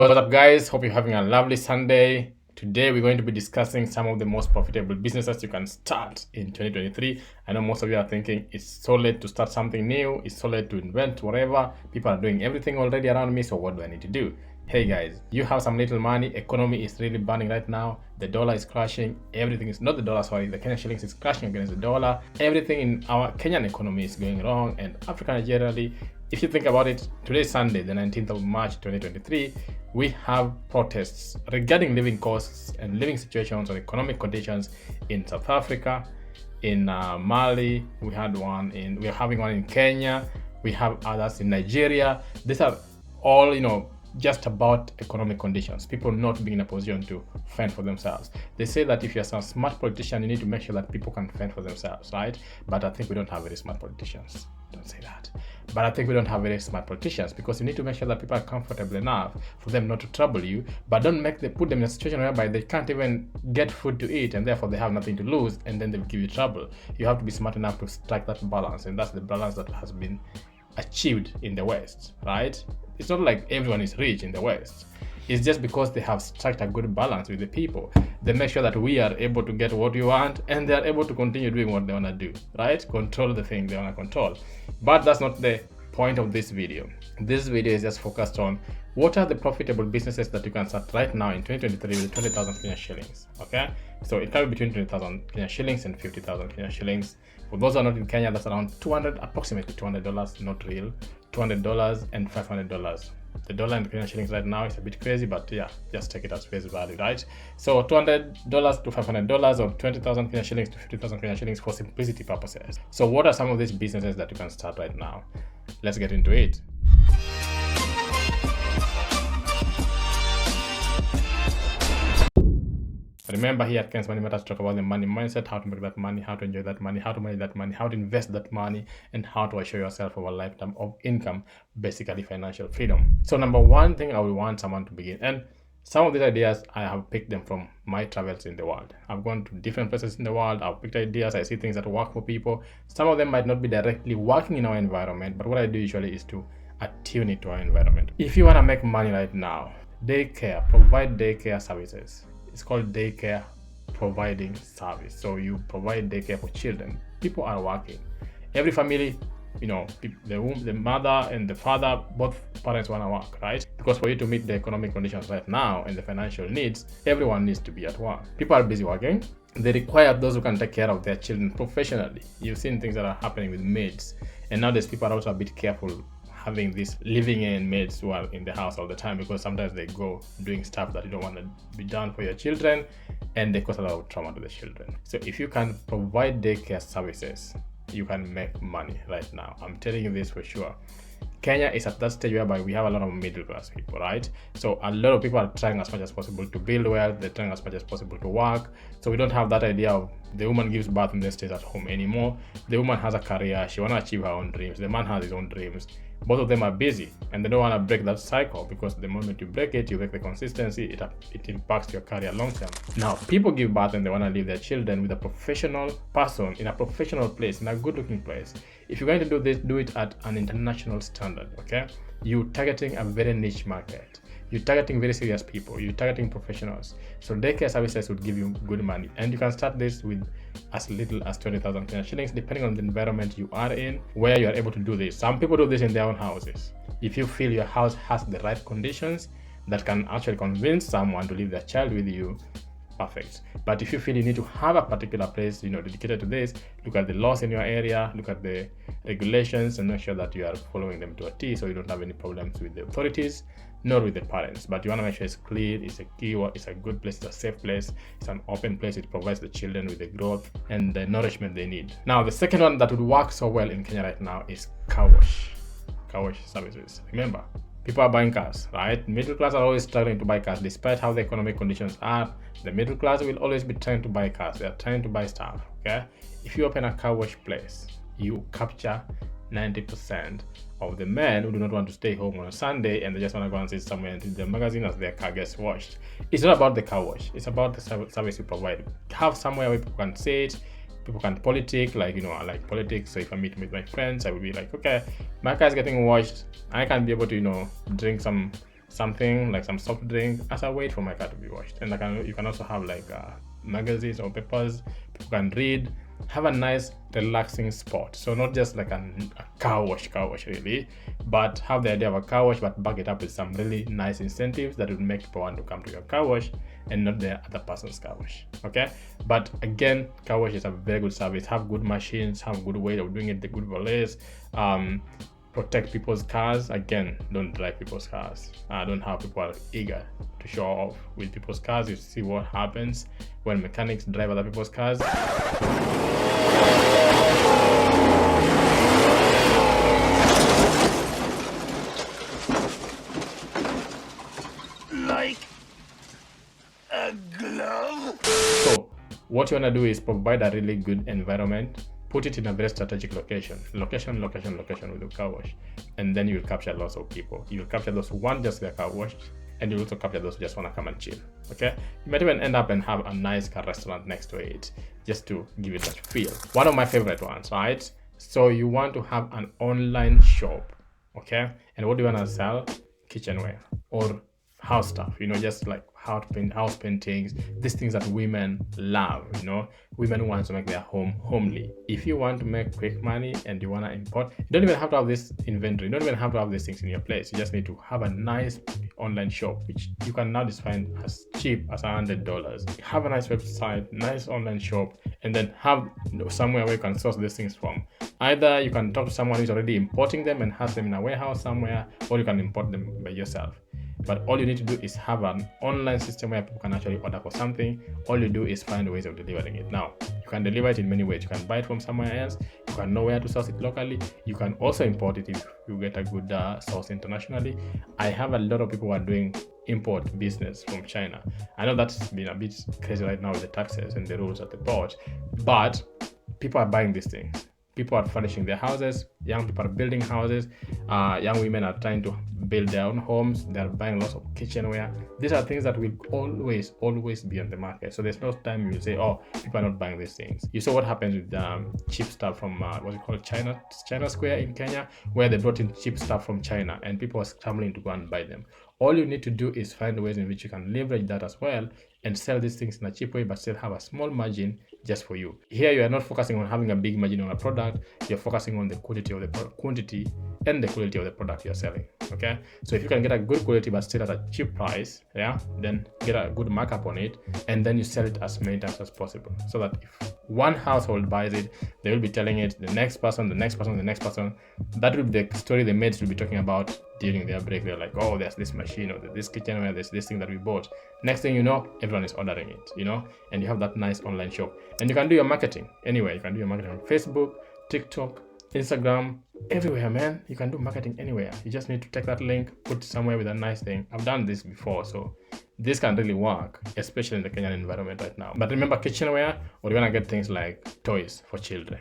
What's up, guys? Hope you're having a lovely Sunday. Today we're going to be discussing some of the most profitable businesses you can start in 2023. I know most of you are thinking it's so late to start something new, it's so late to invent whatever. People are doing everything already around me, so what do I need to do? Hey guys, you have some little money, economy is really burning right now, the dollar is crashing, everything is not the dollar, sorry, the Kenyan shillings is crashing against the dollar. Everything in our Kenyan economy is going wrong, and Africa generally. If you think about it, today is Sunday, the 19th of March 2023. We have protests regarding living costs and living situations or economic conditions in South Africa, in Mali. We are having one in Kenya. We have others in Nigeria. These are all, just about economic conditions, people not being in a position to fend for themselves. They say that if you're some smart politician, you need to make sure that people can fend for themselves, right? But I think we don't have very smart politicians. Don't say that. But I think we don't have very smart politicians, because you need to make sure that people are comfortable enough for them not to trouble you, but don't put them in a situation whereby they can't even get food to eat, and therefore they have nothing to lose, and then they'll give you trouble. You have to be smart enough to strike that balance, and that's the balance that has been achieved in the West, right? It's not like everyone is rich in the West. It's just because they have struck a good balance with the people. They make sure that we are able to get what we want, and they are able to continue doing what they want to do, right? Control the thing they want to control. But that's not the point of this video. This video is just focused on what are the profitable businesses that you can start right now in 2023 with 20,000 Kenyan shillings, okay? So it can be between 20,000 Kenyan shillings and 50,000 Kenyan shillings. For those who are not in Kenya, that's around approximately $200, not real, $200 and $500. The dollar and Kenyan shillings right now is a bit crazy, but yeah, just take it as face value, right? So $200 to $500, or 20,000 Kenyan shillings to 50,000 Kenyan shillings for simplicity purposes. So what are some of these businesses that you can start right now? Let's get into it. Remember, here at Ken's MoneyMatters, talk about the money mindset, how to make that money, how to enjoy that money, how to manage that money, how to invest that money, and how to assure yourself of a lifetime of income, basically financial freedom. So number one thing, I would want someone to begin. And some of these ideas, I have picked them from my travels in the world. I've gone to different places in the world. I've picked ideas. I see things that work for people. Some of them might not be directly working in our environment, but what I do usually is to attune it to our environment. If you want to make money right now, provide daycare services. It's called daycare providing service. So you provide daycare for children. People are working. Every family, the mother and the father, both parents want to work, right? Because for you to meet the economic conditions right now and the financial needs, everyone needs to be at work. People are busy working. They require those who can take care of their children professionally. You've seen things that are happening with maids, and nowadays people are also a bit careful having these living in maids who are in the house all the time, because sometimes they go doing stuff that you don't want to be done for your children, and they cause a lot of trauma to the children. So if you can provide daycare services, you can make money right now. I'm telling you this for sure. Kenya is at that stage whereby we have a lot of middle class people, right? So a lot of people are trying as much as possible to build wealth. They're trying as much as possible to work. So we don't have that idea of the woman gives birth and then stays at home anymore. The woman has a career. She wants to achieve her own dreams. The man has his own dreams. Both of them are busy, and they don't want to break that cycle, because the moment you break it, you break the consistency, it impacts your career long term. Now, people give birth and they want to leave their children with a professional person in a professional place, in a good looking place. If you're going to do this, do it at an international standard, okay? You're targeting a very niche market. You're targeting very serious people. You're targeting professionals. So daycare services would give you good money. And you can start this with as little as 20,000 Kenyan shillings, depending on the environment you are in, where you are able to do this. Some people do this in their own houses. If you feel your house has the right conditions that can actually convince someone to leave their child with you, perfect. But if you feel you need to have a particular place, dedicated to this, look at the laws in your area, look at the regulations, and make sure that you are following them to a T, so you don't have any problems with the authorities, nor with the parents. But you want to make sure it's clean, it's a keyword, it's a good place, it's a safe place, it's an open place. It provides the children with the growth and the nourishment they need. Now, the second one that would work so well in Kenya right now is Carwash Services. Remember, people are buying cars, right? Middle class are always struggling to buy cars. Despite how the economic conditions are, the middle class will always be trying to buy cars. They are trying to buy stuff, okay? If you open a car wash place, you capture 90% of the men who do not want to stay home on a Sunday, and they just want to go and sit somewhere and read the magazine as their car gets washed. It's not about the car wash. It's about the service you provide. Have somewhere where people can sit, people can politic, I like politics. So if I meet with my friends, I will be like, okay, my car is getting washed. I can be able to, drink some something like some soft drink as I wait for my car to be washed. And you can also have like magazines or papers people can read. Have a nice relaxing spot, so not just like a car wash really, but have the idea of a car wash, but back it up with some really nice incentives that would make people want to come to your car wash and not the other person's car wash. Okay, but again, car wash is a very good service. Have good machines, have good way of doing it, the good police, protect people's cars. Again, don't drive people's cars. Don't have people are eager to show off with people's cars. You see what happens when mechanics drive other people's cars. Like a glove? So what you want to do is provide a really good environment, put it in a very strategic location with the car wash, and then you'll capture lots of people. You'll capture those who want just their car washed, and you'll also capture those who just want to come and chill. Okay, you might even end up and have a nice car restaurant next to it just to give it that feel. One of my favorite ones, right? So you want to have an online shop, okay? And what do you want to sell? Kitchenware or house stuff, just like how to paint, house paintings, these things that women love. Women want to make their home homely. If you want to make quick money and you want to import, you don't even have to have this inventory, you don't even have to have these things in your place. You just need to have a nice online shop, which you can now define as cheap as $100. Have a nice website, nice online shop, and then have somewhere where you can source these things from. Either you can talk to someone who's already importing them and has them in a warehouse somewhere, or you can import them by yourself. But all you need to do is have an online system where people can actually order for something. All you do is find ways of delivering it. Now, you can deliver it in many ways. You can buy it from somewhere else. You can know where to source it locally. You can also import it if you get a good source internationally. I have a lot of people who are doing import business from China. I know that's been a bit crazy right now with the taxes and the rules at the port, but people are buying these things. People are furnishing their houses. Young people are building houses. Young women are trying to build their own homes. They're buying lots of kitchenware. These are things that will always be on the market. So there's no time you say, oh, people are not buying these things. You saw what happens with cheap stuff from what's it called, China Square in Kenya, where they brought in cheap stuff from China and people were scrambling to go and buy them. All you need to do is find ways in which you can leverage that as well and sell these things in a cheap way, but still have a small margin just for you. Here, you are not focusing on having a big margin on a product. You're focusing on the quantity and the quality of the product you're selling. Okay, so if you can get a good quality but still at a cheap price, then get a good markup on it, and then you sell it as many times as possible, so that if one household buys it, they will be telling it the next person. That will be the story the maids will be talking about during their break. They're like, oh, there's this machine or this kitchenware, there's this thing that we bought. Next thing you know, everyone is ordering it, and you have that nice online shop. And you can do your marketing anywhere. You can do your marketing on Facebook, TikTok, Instagram, everywhere, man. You can do marketing anywhere. You just need to take that link, put it somewhere with a nice thing. I've done this before, so this can really work, especially in the Kenyan environment right now. But remember, kitchenware, or you want to get things like toys for children,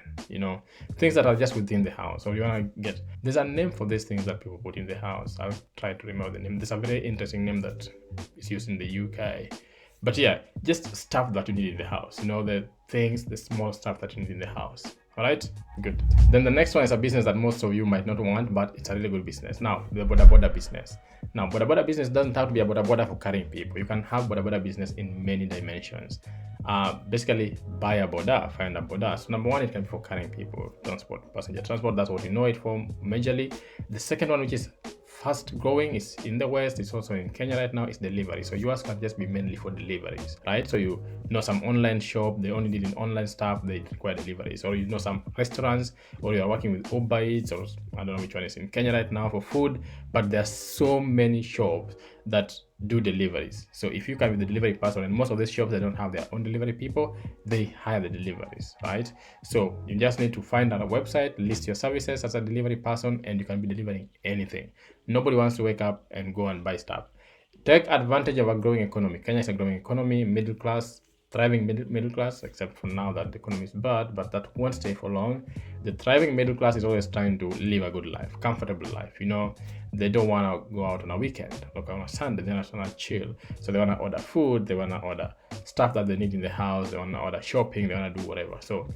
things that are just within the house. Or you want to get, there's a name for these things that people put in the house. I'll try to remember the name. There's a very interesting name that is used in the UK. But yeah, just stuff that you need in the house, the things, the small stuff that you need in the house. All right, good. Then the next one is a business that most of you might not want, but it's a really good business. Now, the boda business. Now, boda business doesn't have to be a boda for carrying people. You can have boda business in many dimensions. Basically, buy a boda, find a boda. So number one, it can be for carrying people, transport, passenger transport. That's what you know it for majorly. The second one, which is fast growing, is in the West, it's also in Kenya right now, is delivery. So yours can just be mainly for deliveries, right? So you know some online shop, they only deal in online stuff, they require deliveries. Or some restaurants, or you're working with Uber Eats, or I don't know which one is in Kenya right now for food, but there are so many shops that do deliveries. So if you can be the delivery person, and most of these shops, they don't have their own delivery people, they hire the deliveries, right? So you just need to find out a website, list your services as a delivery person, and you can be delivering anything. Nobody wants to wake up and go and buy stuff. Take advantage of a growing economy. Kenya is a growing economy, middle class, thriving middle class, except for now that the economy is bad, but that won't stay for long. The thriving middle class is always trying to live a good life, comfortable life. They don't want to go out on a weekend, like on a Sunday. They just want to chill. So they want to order food, they want to order stuff that they need in the house, they want to order shopping, they want to do whatever. So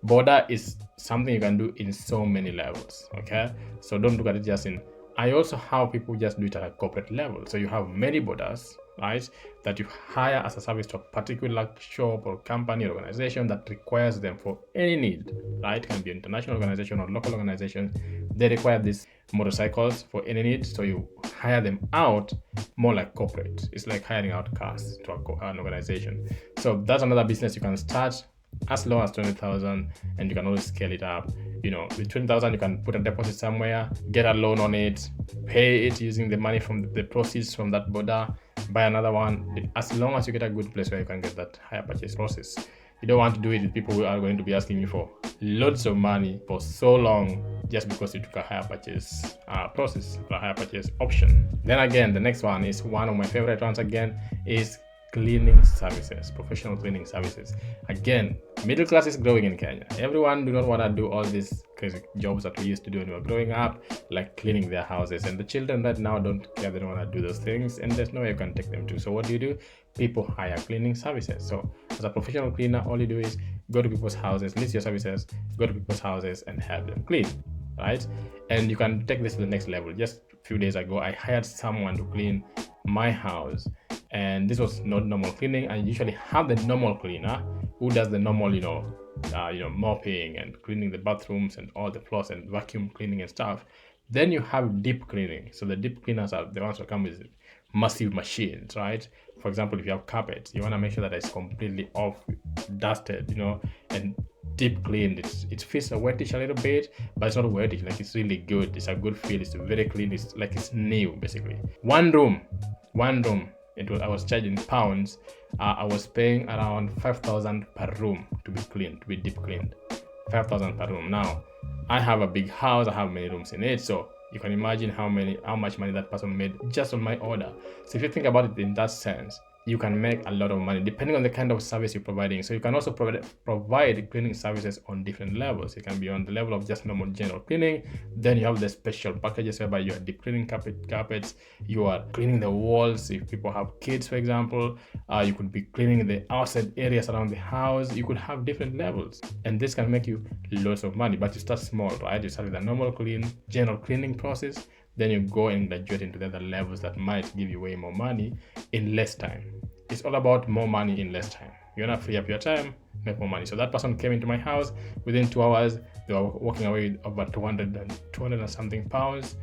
border is something you can do in so many levels. Okay, so don't look at it just in I also have people just do it at a corporate level. So you have many borders, right, that you hire as a service to a particular shop or company or organization that requires them for any need, right? It can be an international organization or local organization. They require these motorcycles for any need. So you hire them out more like corporate. It's like hiring out cars to an organization. So that's another business you can start as low as 20,000, and you can always scale it up. With 20,000, you can put a deposit somewhere, get a loan on it, pay it using the money from the proceeds from that border, buy another one, as long as you get a good place where you can get that higher purchase process. You don't want to do it with people who are going to be asking you for loads of money for so long just because you took a higher purchase process, a higher purchase option. Then again, the next one is one of my favorite ones again, is cleaning services, professional cleaning services. Again, middle class is growing in Kenya. Everyone do not want to do all these crazy jobs that we used to do when we were growing up, like cleaning their houses. And the children right now don't care, they don't want to do those things, and there's no way you can take them to. So what do? People hire cleaning services. So as a professional cleaner, all you do is go to people's houses, list your services, go to people's houses and help them clean, right? And you can take this to the next level. Just a few days ago, I hired someone to clean my house, and this was not normal cleaning. I usually have the normal cleaner who does the normal, mopping and cleaning the bathrooms and all the floors and vacuum cleaning and stuff. Then you have deep cleaning. So the deep cleaners are the ones that come with massive machines, right? For example, if you have carpets, you want to make sure that it's completely off, dusted, and deep cleaned. It feels wettish a little bit, but it's not wettish. Like, it's really good. It's a good feel. It's very clean. It's like it's new, basically. One room. I was charging pounds. I was paying around 5,000 per room to be cleaned, to be deep cleaned. 5,000 per room. Now, I have a big house. I have many rooms in it, so you can imagine how much money that person made just on my order. So if you think about it in that sense, you can make a lot of money depending on the kind of service you're providing. So you can also provide cleaning services on different levels. It can be on the level of just normal general cleaning. Then you have the special packages whereby you are deep cleaning carpets, you are cleaning the walls. If people have kids, for example, you could be cleaning the outside areas around the house. You could have different levels, and this can make you lots of money. But you start small, right? You start with a normal general cleaning process. Then you go and graduate into the other levels that might give you way more money in less time. It's all about more money in less time. You want to free up your time, make more money. So that person came into my house. Within 2 hours, they were walking away with over 200 and something pounds,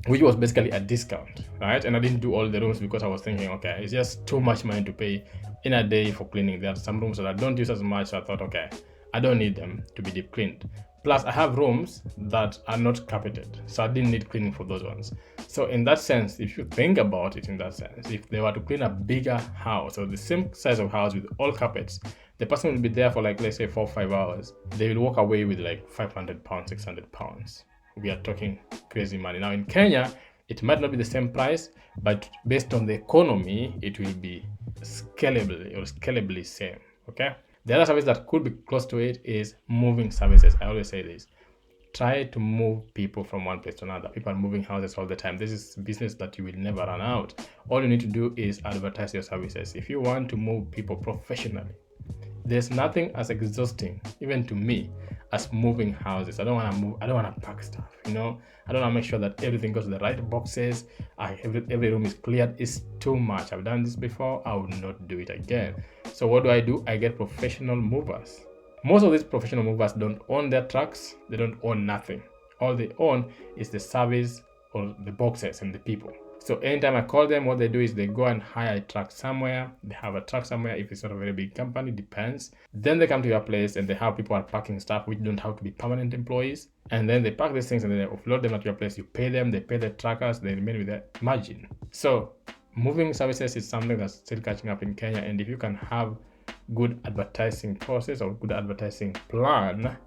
which was basically a discount, right? And I didn't do all the rooms because I was thinking, okay, it's just too much money to pay in a day for cleaning. There are some rooms that I don't use as much, so I thought, okay, I don't need them to be deep cleaned. Plus, I have rooms that are not carpeted, so I didn't need cleaning for those ones. So in that sense, if you think about it in that sense, if they were to clean a bigger house or the same size of house with all carpets, the person will be there for like, let's say 4 or 5 hours. They will walk away with like 500 pounds, 600 pounds. We are talking crazy money. Now in Kenya, it might not be the same price, but based on the economy, it will be scalably same, okay? The other service that could be close to it is moving services. I always say this. Try to move people from one place to another. People are moving houses all the time. This is business that you will never run out. All you need to do is advertise your services. If you want to move people professionally, there's nothing as exhausting, even to me, as moving houses. I don't want to move. I don't want to pack stuff. I don't want to make sure that everything goes to the right boxes. Every room is cleared. It's too much. I've done this before. I would not do it again. So what do? I get professional movers. Most of these professional movers don't own their trucks. They don't own nothing. All they own is the service or the boxes and the people. So anytime I call them, what they do is they go and hire a truck somewhere. They have a truck somewhere. If it's not a very big company, depends. Then they come to your place and they have people are packing stuff which don't have to be permanent employees. And then they pack these things and then they offload them at your place. You pay them, they pay the truckers, they remain with their margin. So moving services is something that's still catching up in Kenya. And if you can have good advertising process or good advertising plan,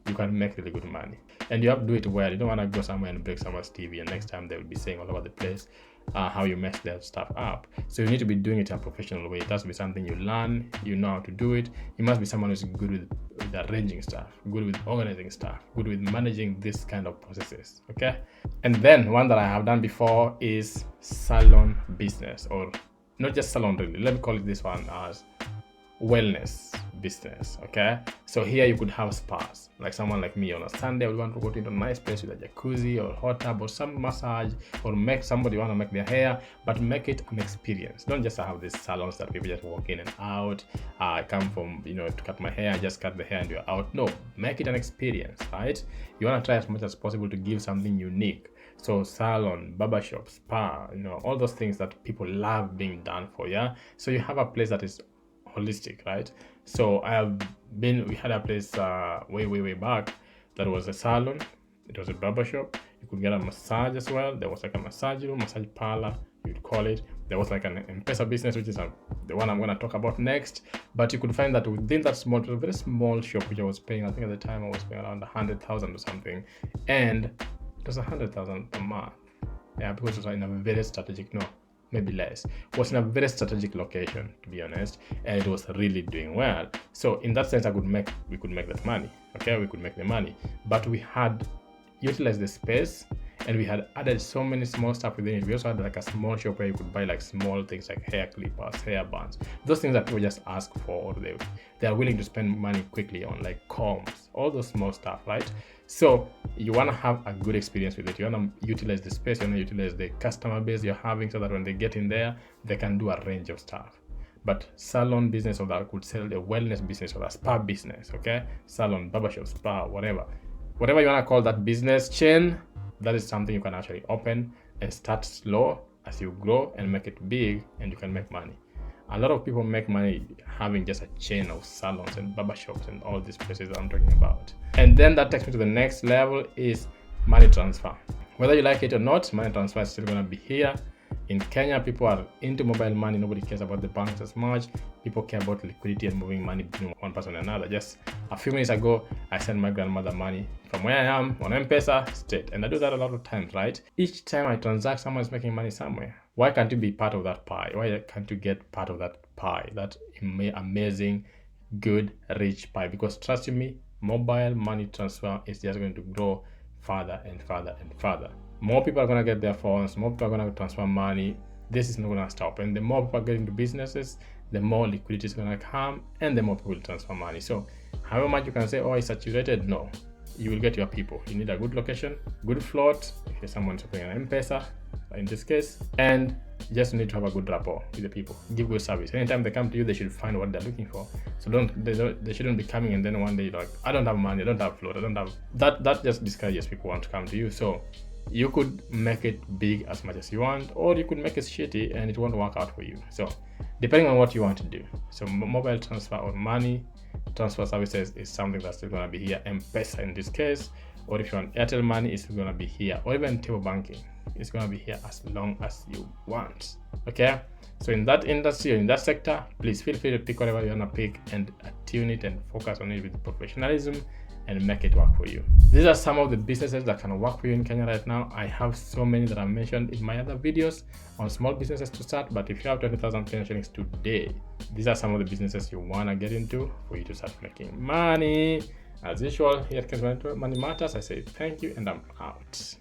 you can make really good money. And you have to do it well. You don't want to go somewhere and break someone's TV and next time they will be saying all over the place how you mess their stuff up. So you need to be doing it in a professional way. It has to be something you learn, you know how to do it. You must be someone who's good with arranging stuff, good with organizing stuff, good with managing this kind of processes, okay? And then one that I have done before is salon business, or not just salon really. Let me call it this one as wellness business. Okay, so here you could have spas, like someone like me on a Sunday would want to go to a nice place with a jacuzzi or hot tub or some massage, or make somebody want to make their hair, but make it an experience. Don't just have these salons that people just walk in and out. I come from, to cut my hair, just cut the hair and you're out. No, make it an experience, right? You want to try as much as possible to give something unique. So we barbershop, spa, all those things that people love being done for. Yeah, so you have a place that is holistic, right? So we had a place way back that was a salon, it was a barbershop, you could get a massage as well. There was like a massage room, massage parlor, you'd call it. There was like an M-Pesa business, which is the one I'm going to talk about next. But you could find that within that small, it was a very small shop, which I was paying, I think at the time I was paying around 100,000 or something, and it was 100,000 per month. Yeah, because it was in a very strategic, maybe less. It was in a very strategic location, to be honest, and it was really doing well. So in that sense, we could make that money. Okay, we could make the money, but we had utilized the space and we had added so many small stuff within it. We also had like a small shop where you could buy like small things like hair clippers, hair bands, those things that people just ask for, or they are willing to spend money quickly on, like combs, all those small stuff, right? So you want to have a good experience with it. You want to utilize the space, you want to utilize the customer base you're having, so that when they get in there, they can do a range of stuff. But salon business, or that could sell a wellness business or a spa business, okay? Salon, barbershop, spa, whatever you want to call that business chain, that is something you can actually open and start slow as you grow and make it big, and you can make money. A lot of people make money having just a chain of salons and barbershops and all these places that I'm talking about. And then that takes me to the next level, is money transfer. Whether you like it or not, money transfer is still going to be here. In Kenya, people are into mobile money. Nobody cares about the banks as much. People care about liquidity and moving money between one person and another. Just a few minutes ago, I sent my grandmother money from where I am on M-Pesa straight. And I do that a lot of times, right? Each time I transact, someone is making money somewhere. Why can't you be part of that pie? Why can't you get part of that pie? That amazing, good, rich pie? Because trust me, mobile money transfer is just going to grow further and further and further. More people are going to get their phones, more people are going to transfer money. This is not going to stop. And the more people get into businesses, the more liquidity is going to come, and the more people will transfer money. So however much you can say, oh, it's saturated, no. You will get your people. You need a good location, good float, if someone's opening an M-Pesa, in this case, and you just need to have a good rapport with the people. Give good service. Anytime they come to you, they should find what they're looking for. So they shouldn't be coming and then one day you're like, I don't have money, I don't have float, I don't have that just discourages people want to come to you. So you could make it big as much as you want, or you could make it shitty and it won't work out for you. So depending on what you want to do. So mobile transfer or money transfer services is something that's still going to be here. M-Pesa in this case, or if you want Airtel money, it's going to be here, or even table banking, it's going to be here as long as you want. Okay, so in that industry or in that sector, please feel free to pick whatever you want to pick and tune it and focus on it with professionalism and make it work for you. These are some of the businesses that can work for you in Kenya right now. I have so many that I mentioned in my other videos on small businesses to start, but if you have 20,000 Kenyan shillings today, these are some of the businesses you want to get into for you to start making money. As usual, here at MoneyMatters, I say thank you and I'm out.